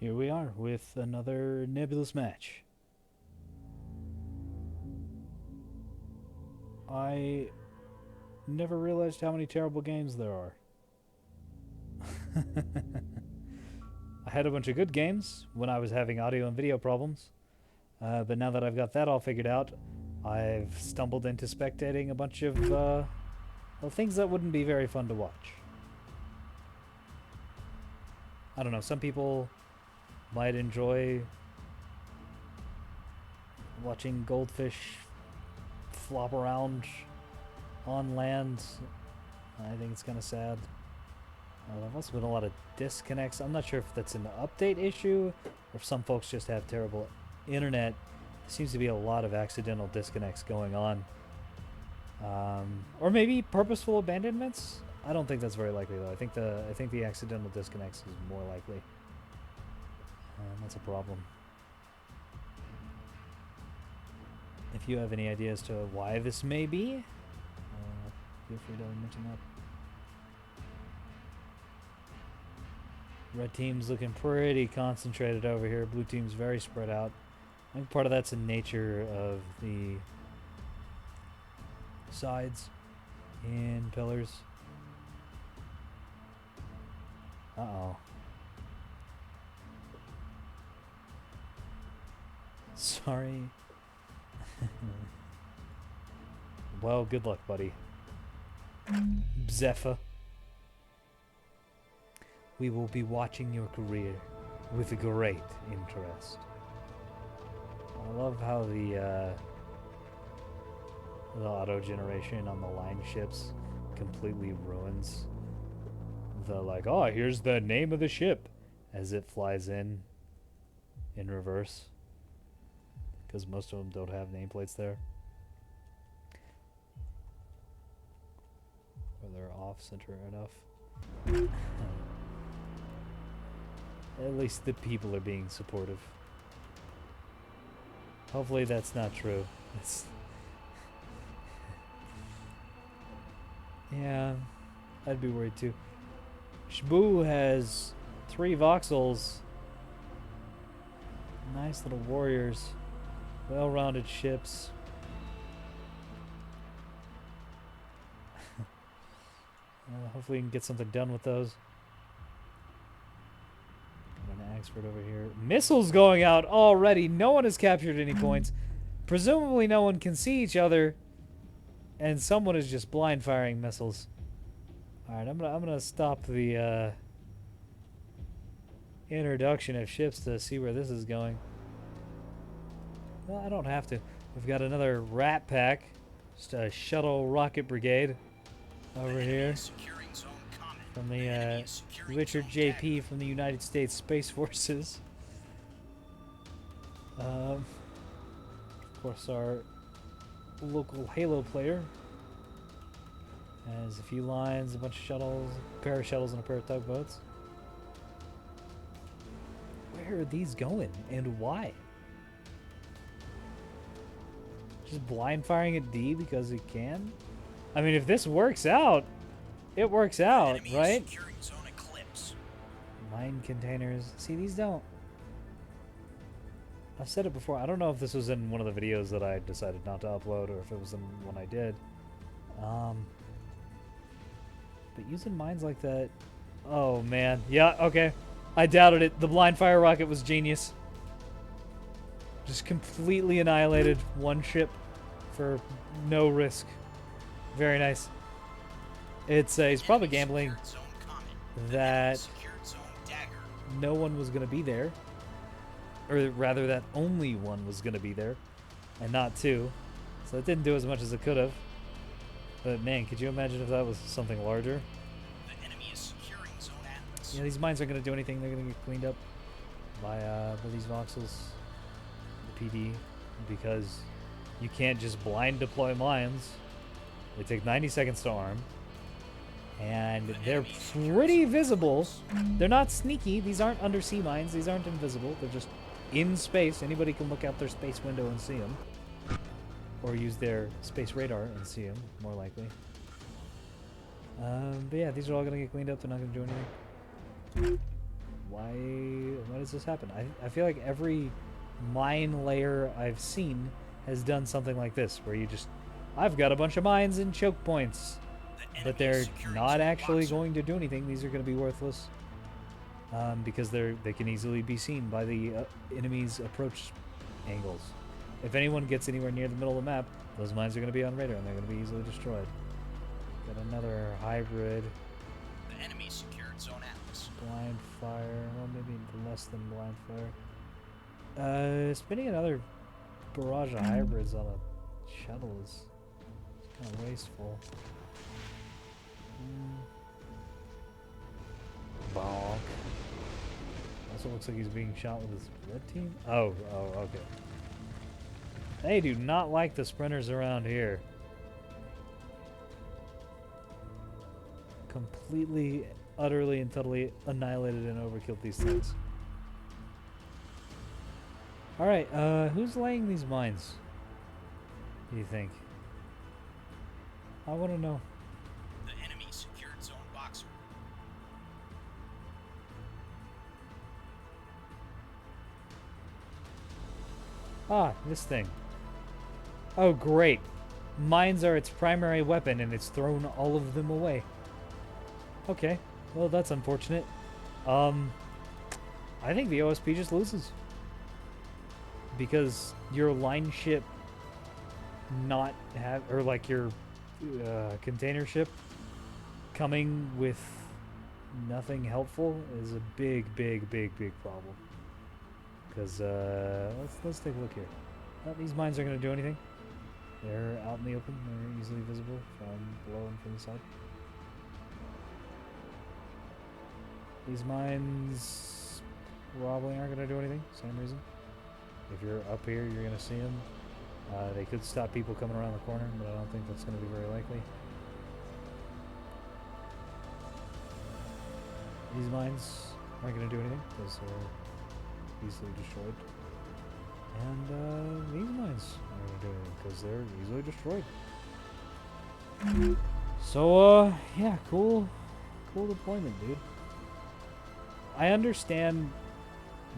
Here we are with another nebulous match. I never realized how many terrible games there are. I had a bunch of good games when I was having audio and video problems, but now that I've got that all figured out, I've stumbled into spectating a bunch of well, things that wouldn't be very fun to watch. I don't know, some people might enjoy watching goldfish flop around on land. I think it's kind of sad. There've also been a lot of disconnects. I'm not sure if that's an update issue or if some folks just have terrible internet. There seems to be a lot of accidental disconnects going on. Or maybe purposeful abandonments. I don't think that's very likely though. I think the accidental disconnects is more likely. That's a problem. If you have any ideas to why this may be, feel free to mention that. Red team's looking pretty concentrated over here. Blue team's very spread out. I think part of that's the nature of the sides and pillars. Uh-oh. Sorry. Well, good luck, buddy. Zephyr. We will be watching your career with great interest. I love how the auto generation on the line ships completely ruins the oh, here's the name of the ship as it flies in reverse, because most of them don't have nameplates there, or they're off center enough. At least the people are being supportive. Hopefully that's not true. Yeah, I'd be worried too. Shboo has 3 voxels. Nice little warriors. Well-rounded ships. Hopefully we can get something done with those. Expert over here. Missiles going out already. No one has captured any points. Presumably no one can see each other, and someone is just blind firing missiles. All right, I'm gonna stop the introduction of ships to see where this is going. Well, I don't have to. We've got another rat pack, just a shuttle rocket brigade over here. From the Richard J.P. from the United States Space Forces. Of course, our local Halo player has a few lines, a bunch of shuttles, a pair of shuttles, and a pair of tugboats. Where are these going, and why? Just blind firing at D because it can? I mean, if this works out, it works out, right? Mine containers. See, these don't... I've said it before. I don't know if this was in one of the videos that I decided not to upload or if it was in one I did. But using mines like that... Oh, man. Yeah, okay. I doubted it. The blind fire rocket was genius. Just completely annihilated one ship for no risk. Very nice. He's probably gambling that no one was going to be there. Or rather, that only one was going to be there. And not 2. So it didn't do as much as it could have. But man, could you imagine if that was something larger? Yeah, these mines aren't going to do anything. They're going to get cleaned up by these voxels. The PD. Because you can't just blind deploy mines. They take 90 seconds to arm. And they're pretty visible. They're not sneaky. These aren't undersea mines. These aren't invisible. They're just in space. Anybody can look out their space window and see them. Or use their space radar and see them, more likely. But yeah, these are all going to get cleaned up. They're not going to do anything. Why does this happen? I feel like every mine layer I've seen has done something like this, where you just, I've got a bunch of mines and choke points, but they're not actually going to do anything. These are going to be worthless, because they can easily be seen by the enemy's approach angles. If anyone gets anywhere near the middle of the map, those mines are going to be on radar and they're going to be easily destroyed. Got another hybrid. The enemy secured Zone Atlas. Blind fire. Well, maybe less than blind fire. Spinning another barrage of hybrids on a shuttle is kind of wasteful. Bonk. Also looks like he's being shot with his red team. Oh, okay. They do not like the sprinters around here. Completely, utterly, and totally annihilated and overkilled these things. Alright, who's laying these mines? Do you think? I want to know. The enemy secured Zone Boxer. Ah, this thing. Oh, great. Mines are its primary weapon, and it's thrown all of them away. Okay, well, that's unfortunate. I think the OSP just loses. Because your line ship not have, or like your container ship coming with nothing helpful is a big problem. Because, let's take a look here. These mines aren't going to do anything. They're out in the open. They're easily visible from below and from the side. These mines probably aren't going to do anything. Same reason. If you're up here, you're going to see them. They could stop people coming around the corner, but I don't think that's going to be very likely. These mines aren't going to do anything because they're easily destroyed. And these mines are going to do anything because they're easily destroyed. So, yeah, cool deployment, dude. I understand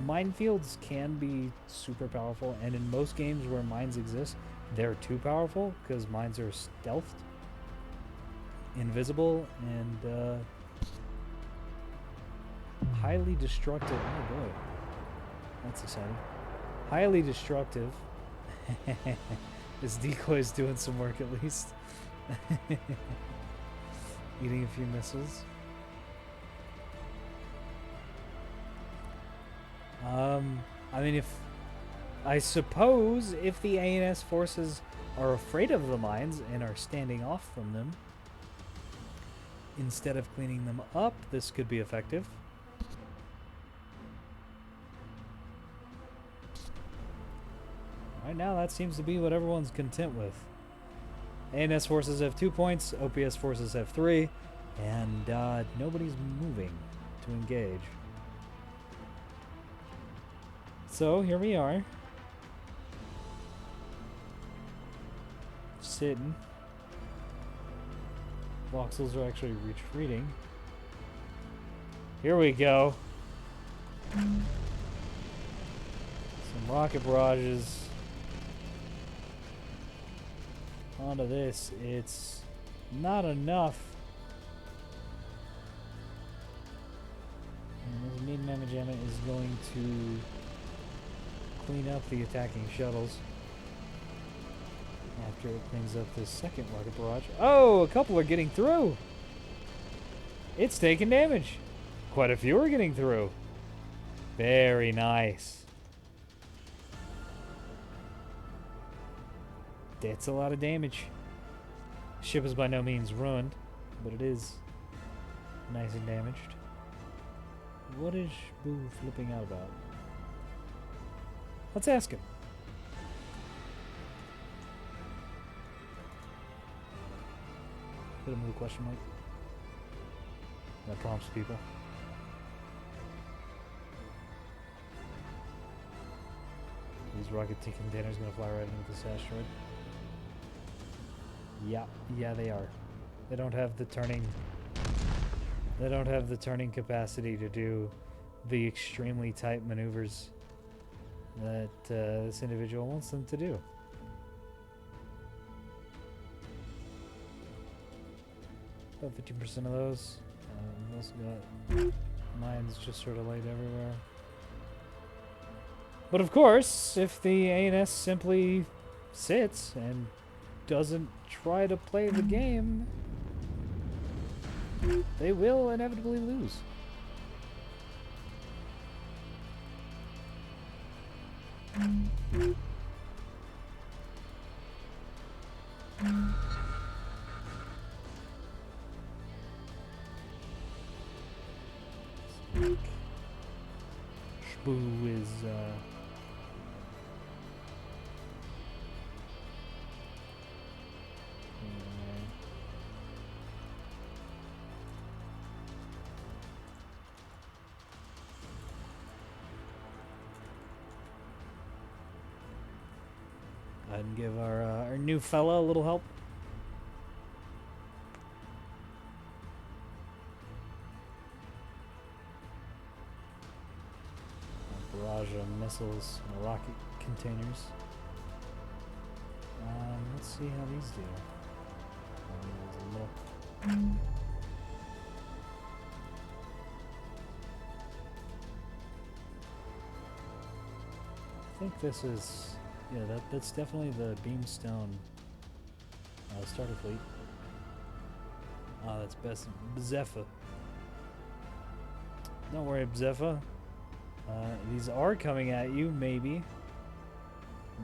minefields can be super powerful, and in most games where mines exist, they're too powerful because mines are stealthed, invisible, and highly destructive. Oh boy, that's exciting. Highly destructive. This decoy is doing some work at least. Eating a few missiles. I mean, I suppose if the ANS forces are afraid of the mines and are standing off from them, instead of cleaning them up, this could be effective. Right now, that seems to be what everyone's content with. ANS forces have 2 points, OPS forces have 3, and nobody's moving to engage. So, here we are. Sitting. Voxels are actually retreating. Here we go. Some rocket barrages. Onto this. It's not enough. And this main mamma jamma is going to clean up the attacking shuttles after it cleans up this second rocket barrage. Oh, a couple are getting through. It's taking damage. Quite a few are getting through. Very nice. That's a lot of damage. Ship is by no means ruined, but it is nice and damaged. What is Boo flipping out about? Let's ask him. Hit him with a question mark. That prompts people. These rocket containers gonna fly right into this asteroid. Yeah, they are. They don't have the turning. They don't have the turning capacity to do the extremely tight maneuvers that this individual wants them to do. About 15% of those. We've also got mines just sort of laid everywhere. But of course, if the ANS simply sits and doesn't try to play the game, they will inevitably lose. Shboo is go ahead and give our new fella a little help. Barrage of missiles and rocket containers. Let's see how these do. I think this is, yeah, that's definitely the Beamstone starter fleet. That's best Bzeffa. Don't worry, Bzeffa. These are coming at you, maybe,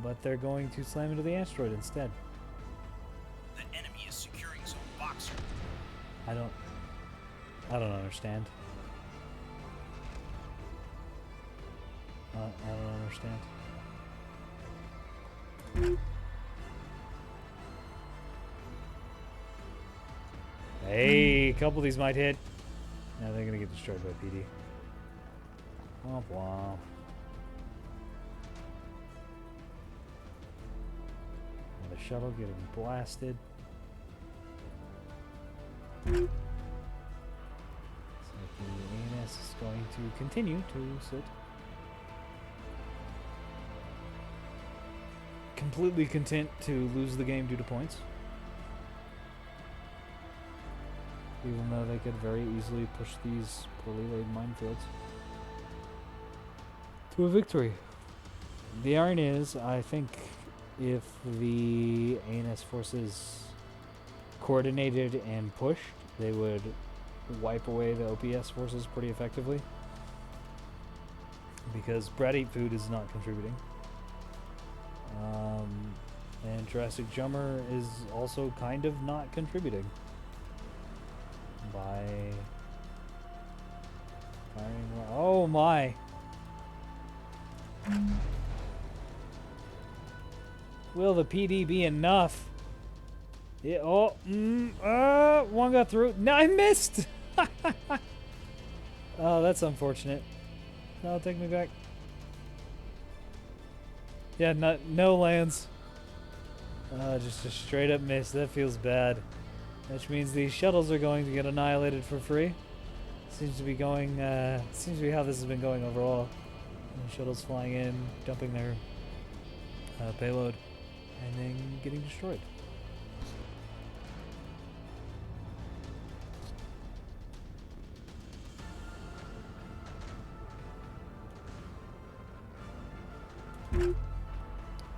but they're going to slam into the asteroid instead. The enemy is securing zone boxer. I don't understand. I don't understand. Hey, a couple of these might hit. Now they're gonna get destroyed by PD. Womp womp. Another shuttle getting blasted. So the ANS is going to continue to sit. Completely content to lose the game due to points. Even though they could very easily push these poorly laid minefields to a victory. The iron is, I think, if the ANS forces coordinated and pushed, they would wipe away the OPS forces pretty effectively. Because Brad Eat Food is not contributing. And Jurassic Jummer is also kind of not contributing by firing. Oh my! Will the PD be enough? Yeah, one got through. No, I missed! Oh, that's unfortunate. No, take me back. Yeah, no lands. Just a straight up miss. That feels bad. Which means these shuttles are going to get annihilated for free. Seems to be going, seems to be how this has been going overall. And shuttles flying in, dumping their payload, and then getting destroyed.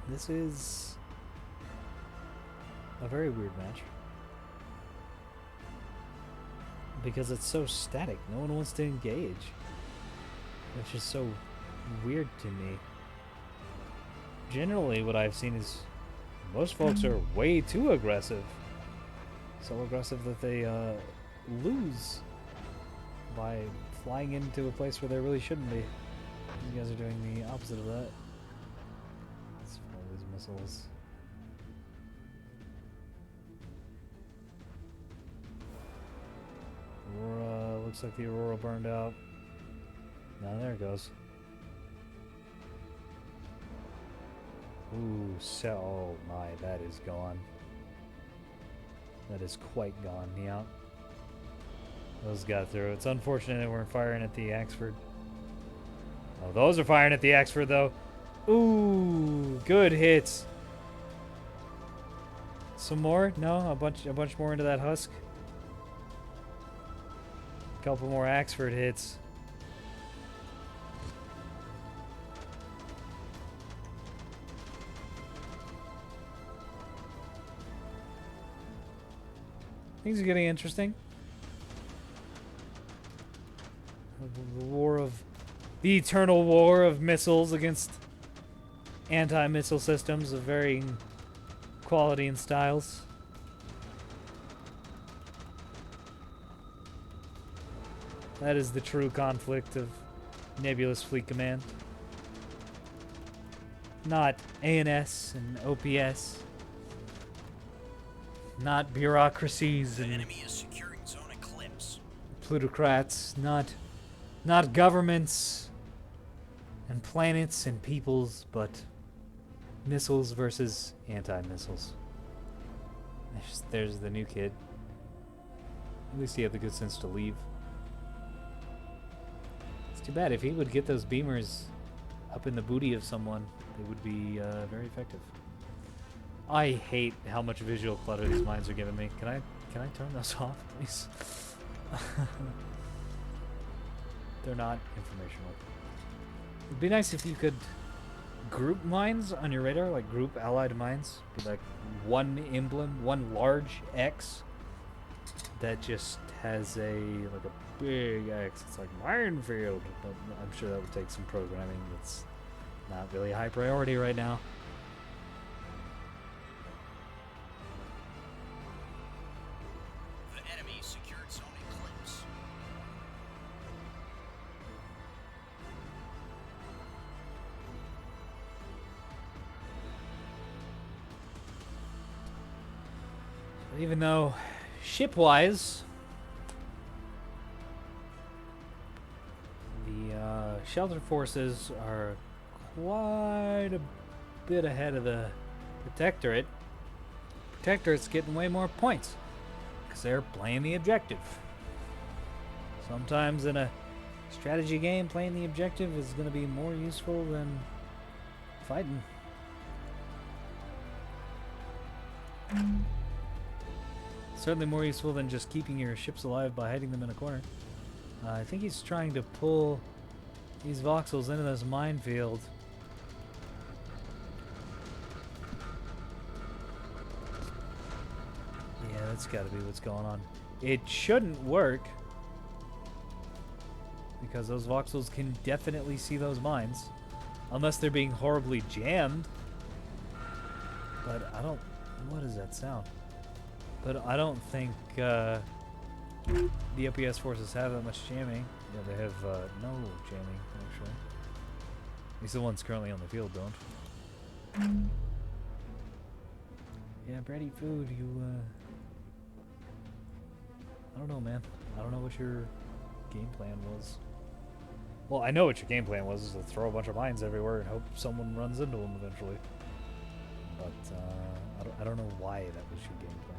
This is a very weird match. Because it's so static. No one wants to engage. Which is so weird to me. Generally, what I've seen is most folks are way too aggressive. So aggressive that they lose by flying into a place where they really shouldn't be. You guys are doing the opposite of that. Let's follow these missiles. Aurora, looks like the Aurora burned out. Now there it goes. Ooh, oh my, that is gone. That is quite gone, yeah. Those got through. It's unfortunate they weren't firing at the Axford. Oh, those are firing at the Axford, though. Ooh, good hits. Some more? No, a bunch more into that husk. Couple more Axford hits. Things are getting interesting. The eternal war of missiles against anti-missile systems of varying quality and styles. That is the true conflict of Nebula's Fleet Command. Not ANS and OPS. Not bureaucracies The and enemy is securing Zone Eclipse. plutocrats. Not governments and planets and peoples, but missiles versus anti-missiles. There's the new kid. At least he had the good sense to leave. It's too bad. If he would get those beamers up in the booty of someone, they would be very effective. I hate how much visual clutter these mines are giving me. Can I turn those off, please? They're not informational. It'd be nice if you could group mines on your radar, like group allied mines. Be like one emblem, one large X that just has like a big X. It's like minefield. But I'm sure that would take some programming. That's not really high priority right now. The enemy secured Zone Eclipse. Even though ship-wise, the shelter forces are quite a bit ahead of the Protectorate. Protectorate's getting way more points because they're playing the objective. Sometimes in a strategy game, playing the objective is going to be more useful than fighting. Certainly more useful than just keeping your ships alive by hiding them in a corner. I think he's trying to pull these voxels into this minefield. Yeah, that's got to be what's going on. It shouldn't work because those voxels can definitely see those mines, unless they're being horribly jammed. But I don't... What is that sound? But I don't think the OPS forces have that much jamming. Yeah, they have no jamming, actually. At least the ones currently on the field don't. Yeah, Brady Food, you, I don't know, man. I don't know what your game plan was. Well, I know what your game plan was, is to throw a bunch of mines everywhere and hope someone runs into them eventually. But, I don't know why that was your game plan.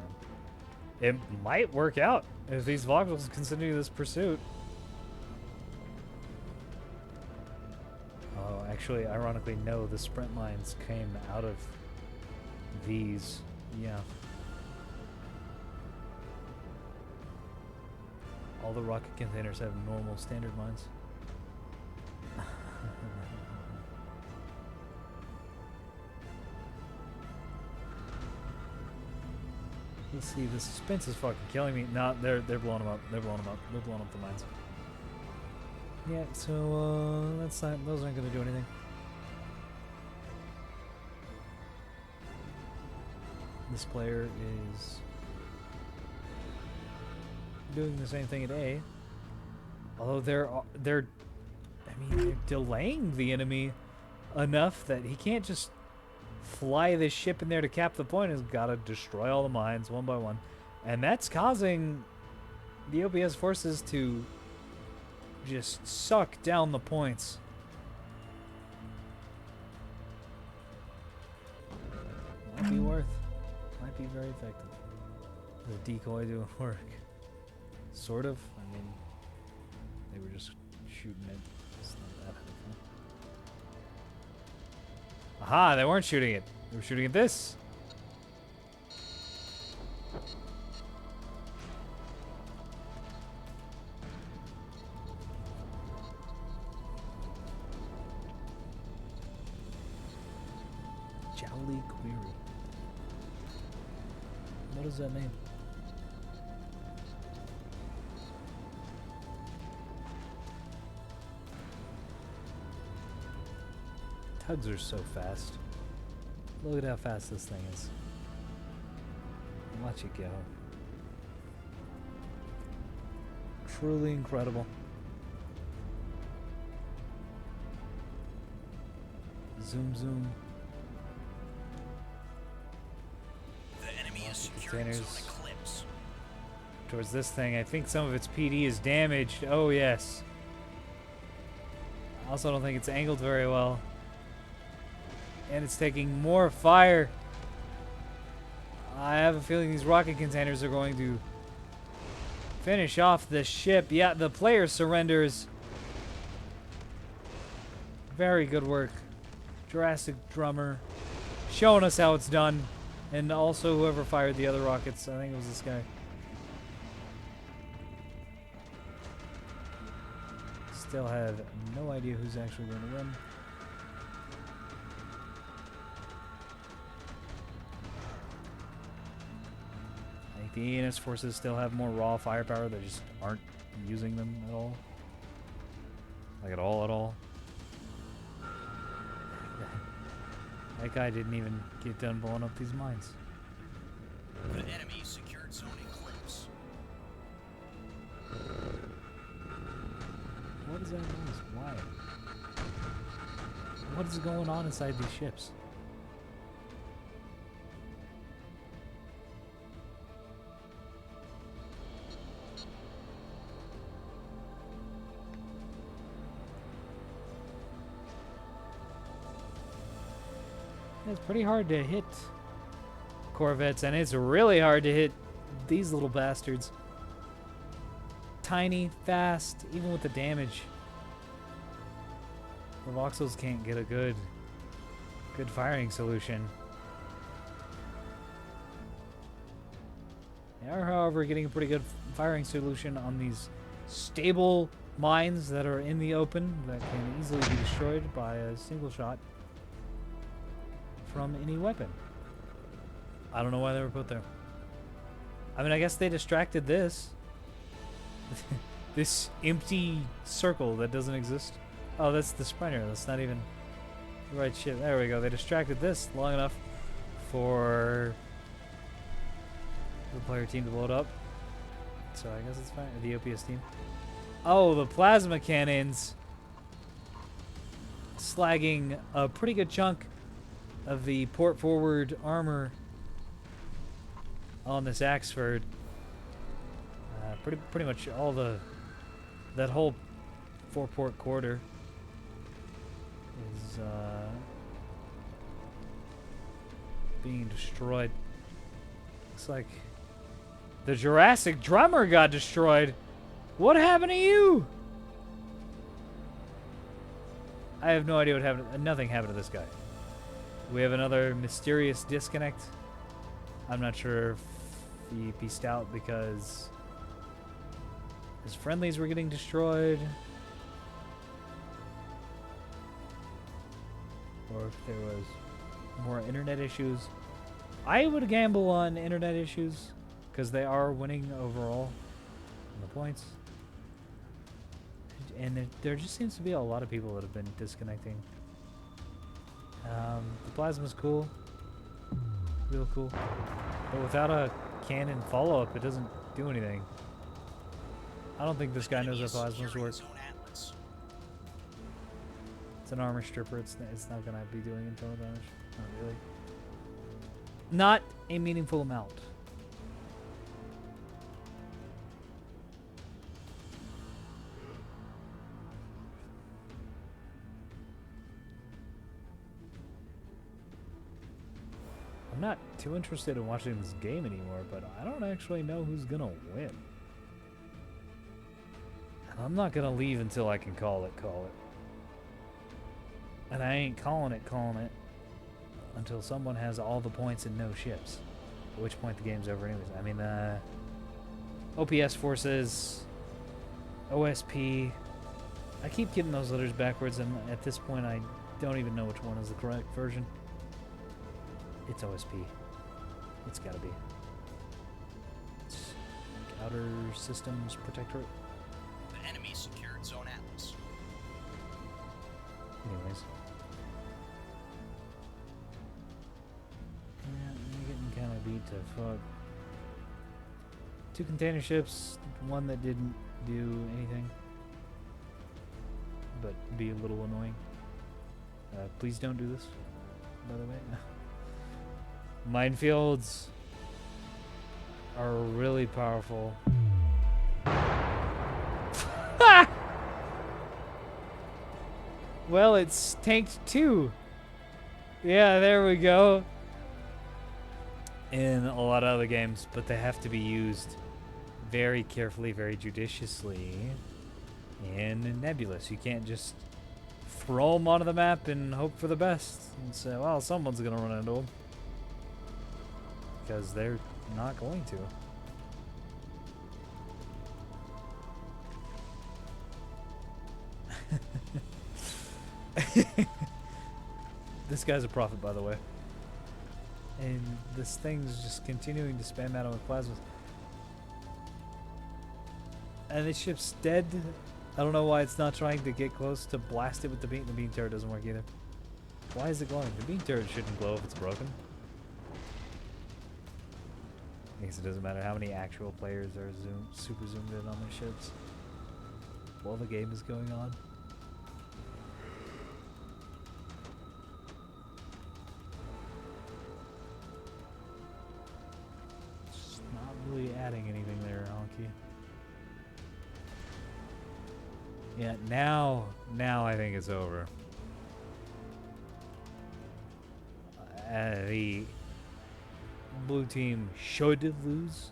It might work out if these voxels continue this pursuit. Oh, actually, ironically, no. The sprint mines came out of these. Yeah. All the rocket containers have normal standard mines. Let's see, the suspense is fucking killing me. No, they're blowing them up. They're blowing them up. They're blowing up the mines. Yeah, so that's not, those aren't gonna do anything. This player is doing the same thing at A. Although they're delaying the enemy enough that he can't just fly this ship in there to cap the point. He's got to destroy all the mines one by one. And that's causing the OPS forces to just suck down the points. Might be worth. Might be very effective. The decoy doing work. Sort of. I mean, they were just shooting it. It's not that helpful. Aha, they weren't shooting it. They were shooting at this. Jowly Query. What does that mean? Tugs are so fast. Look at how fast this thing is. Watch it go. Truly incredible. Zoom, zoom. The enemy is securing zone eclipse. Towards this thing. I think some of its PD is damaged. Oh, yes. I also don't think it's angled very well. And it's taking more fire. I have a feeling these rocket containers are going to finish off the ship. Yeah, the player surrenders. Very good work. Jurassic Drummer showing us how it's done. And also whoever fired the other rockets. I think it was this guy. Still have no idea who's actually going to win. The ENS forces still have more raw firepower. They just aren't using them at all. Like at all. That guy didn't even get done blowing up these mines. The enemy secured zone eclipse. What is that noise? Why? What is going on inside these ships? It's pretty hard to hit corvettes, and it's really hard to hit these little bastards. Tiny, fast, even with the damage. The voxels can't get a good firing solution. They are, however, getting a pretty good firing solution on these stable mines that are in the open that can easily be destroyed by a single shot from any weapon. I don't know why they were put there. I mean, I guess they distracted this. This empty circle that doesn't exist. Oh, that's the sprinter. That's not even the right shit. There we go. They distracted this long enough for the player team to blow it up. So I guess it's fine. The OPS team. Oh, the plasma cannons. Slagging a pretty good chunk of the port forward armor on this Axford. Pretty much all that whole four-port quarter is being destroyed. Looks like the Jurassic Drummer got destroyed. What happened to you? I have no idea what happened. Nothing happened to this guy. We have another mysterious disconnect. I'm not sure if he pieced out because his friendlies were getting destroyed, or if there was more internet issues. I would gamble on internet issues because they are winning overall in the points. And there just seems to be a lot of people that have been disconnecting. The plasma's cool. Real cool. But without a cannon follow-up, it doesn't do anything. I don't think this guy knows how plasmas work. It's an armor stripper. It's not going to be doing internal damage. Not really. Not a meaningful amount. I'm not too interested in watching this game anymore, but I don't actually know who's gonna win. And I'm not gonna leave until I can call it. And I ain't calling it. until someone has all the points and no ships. At which point the game's over anyways. I mean, OPS forces, OSP. I keep getting those letters backwards, and at this point I don't even know which one is the correct version. It's OSP. It's gotta be. It's Outer Systems Protectorate. The enemy secured Zone Atlas. Anyways. Yeah, I'm getting kind of beat to fuck. 2 container ships, one that didn't do anything, but be a little annoying. Please don't do this, by the way. Minefields are really powerful. Well, it's tanked too. Yeah, there we go. In a lot of other games, but they have to be used very carefully, very judiciously in Nebula. So you can't just throw them onto the map and hope for the best and say, well, someone's going to run into them. Because they're not going to. This guy's a prophet, by the way. And this thing's just continuing to spam at him with plasmas. And this ship's dead. I don't know why it's not trying to get close to blast it with the beam. The beam turret doesn't work either. Why is it glowing? The beam turret shouldn't glow if it's broken. I guess it doesn't matter how many actual players are super zoomed in on their ships while the game is going on. It's not really adding anything there, Honky. Yeah, now I think it's over. The blue team should lose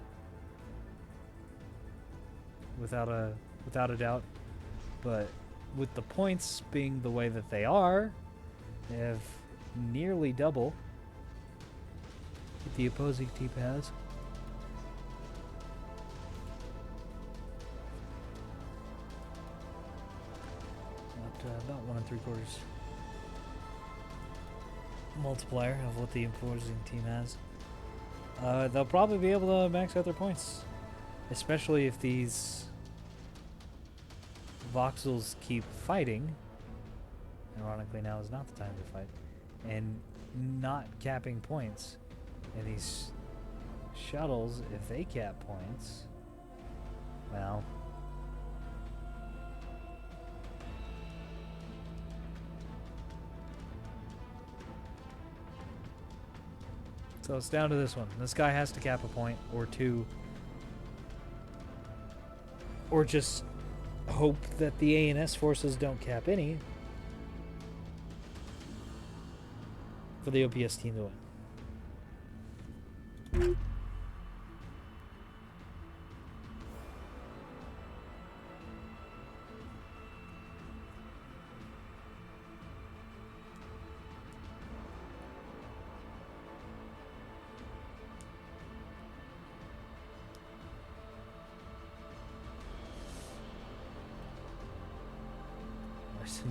without a doubt, but with the points being the way that they are, they have nearly double what the opposing team has. About 1 3/4 multiplier of what the opposing team has. They'll probably be able to max out their points, especially if these voxels keep fighting. Ironically, now is not the time to fight, and not capping points. And these shuttles, if they cap points, well. So it's down to this one. This guy has to cap a point or 2. Or just hope that the A&S forces don't cap any for the OPS team to win.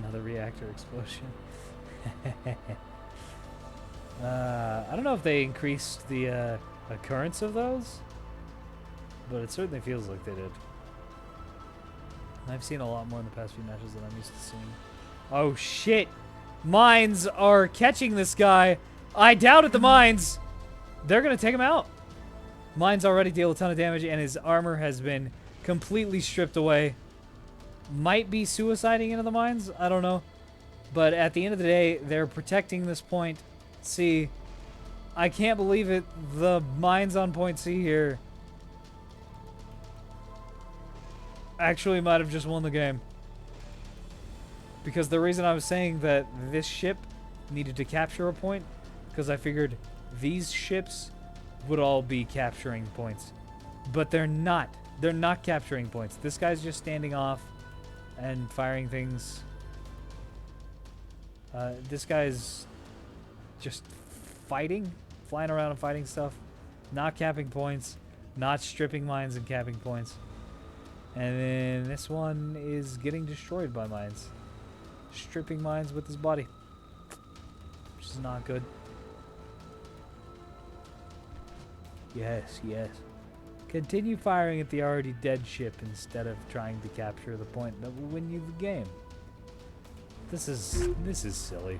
Another reactor explosion. I don't know if they increased the occurrence of those, but it certainly feels like they did. I've seen a lot more in the past few matches than I'm used to seeing. Oh shit! Mines are catching this guy. I doubted the mines. They're gonna take him out. Mines already deal a ton of damage, and his armor has been completely stripped away. Might be suiciding into the mines, I don't know. But at the end of the day, they're protecting this point C. I can't believe it. The mines on point C here actually might have just won the game. Because the reason I was saying that this ship needed to capture a point, because I figured these ships would all be capturing points. But they're not. They're not capturing points. This guy's just standing off and firing things. This guy's just fighting, flying around and fighting stuff, not capping points, not stripping mines and capping points. And then this one is getting destroyed by mines. Stripping mines with his body, which is not good. Yes, yes. Continue firing at the already dead ship instead of trying to capture the point that will win you the game. This is silly.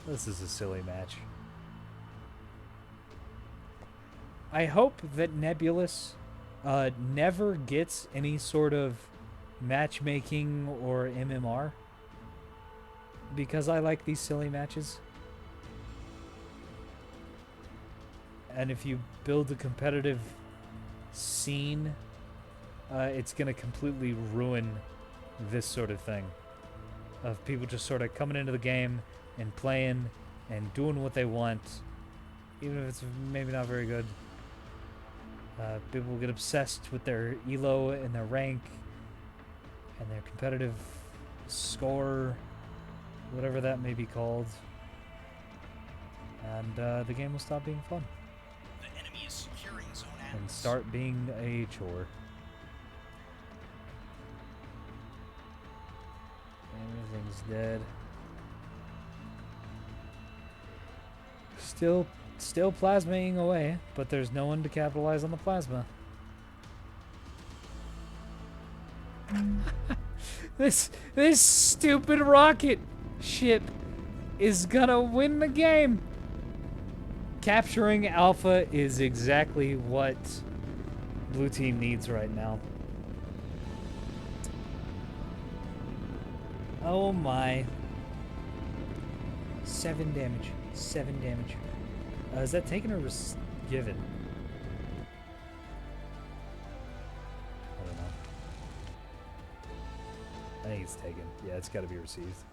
This is a silly match. I hope that Nebulous never gets any sort of matchmaking or MMR, because I like these silly matches. And if you build a competitive scene, it's going to completely ruin this sort of thing. Of people just sort of coming into the game and playing and doing what they want, even if it's maybe not very good. People get obsessed with their elo and their rank and their competitive score, whatever that may be called. And the game will stop being fun. The enemy is securing Zone Atlas. And start being a chore. Everything's dead. Still plasmaing away, but there's no one to capitalize on the plasma. This stupid rocket ship is gonna win the game. Capturing Alpha is exactly what blue team needs right now. Oh my. 7 damage. 7 damage. Is that taken or given? I don't know. I think it's taken. Yeah, it's got to be received.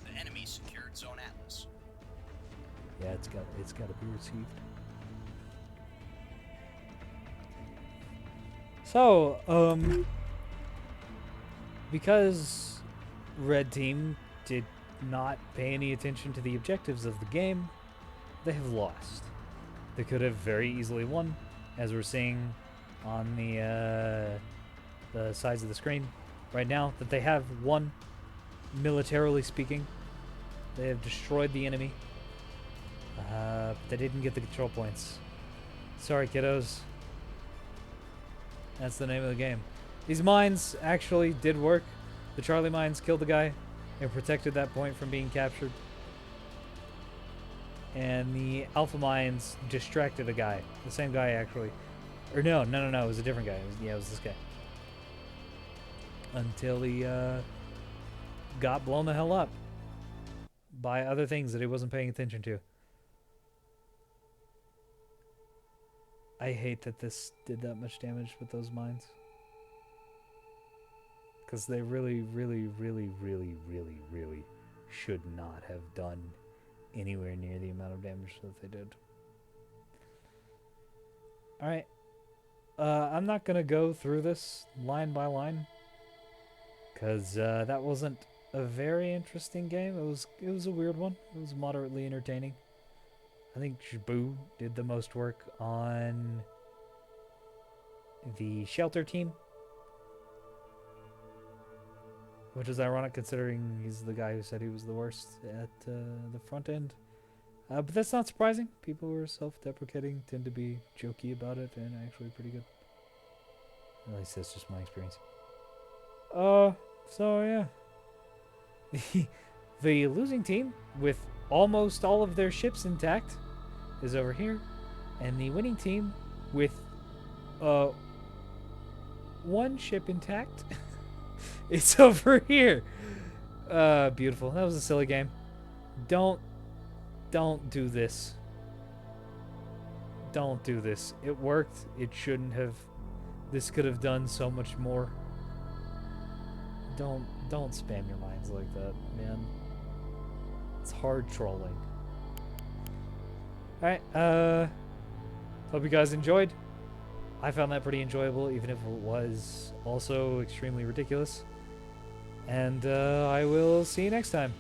The enemy secured Zone Atlas. Yeah, it's got to be received. So, because Red Team did not pay any attention to the objectives of the game, they have lost. They could have very easily won, as we're seeing on the sides of the screen right now, that they have won, militarily speaking. They have destroyed the enemy. They didn't get the control points. Sorry, kiddos. That's the name of the game. These mines actually did work. The Charlie mines killed the guy and protected that point from being captured. And the Alpha mines distracted a guy. The same guy, actually. Or no, it was a different guy. It was this guy. Until he got blown the hell up by other things that he wasn't paying attention to. I hate that this did that much damage with those mines. Because they really, really, really, really, really, really should not have done anywhere near the amount of damage that they did. Alright. I'm not going to go through this line by line. Because that wasn't a very interesting game. It was a weird one. It was moderately entertaining. I think Shibu did the most work on the shelter team. Which is ironic considering he's the guy who said he was the worst at the front end. But that's not surprising. People who are self-deprecating tend to be jokey about it and actually pretty good. At least that's just my experience. So yeah. The losing team, with almost all of their ships intact, is over here. And the winning team, with one ship intact, it's over here. Beautiful. That was a silly game. Don't do this. Don't do this. It worked. It shouldn't have. This could have done so much more. Don't spam your minds like that, man. It's hard trolling. Alright, hope you guys enjoyed. I found that pretty enjoyable, even if it was also extremely ridiculous. And I will see you next time.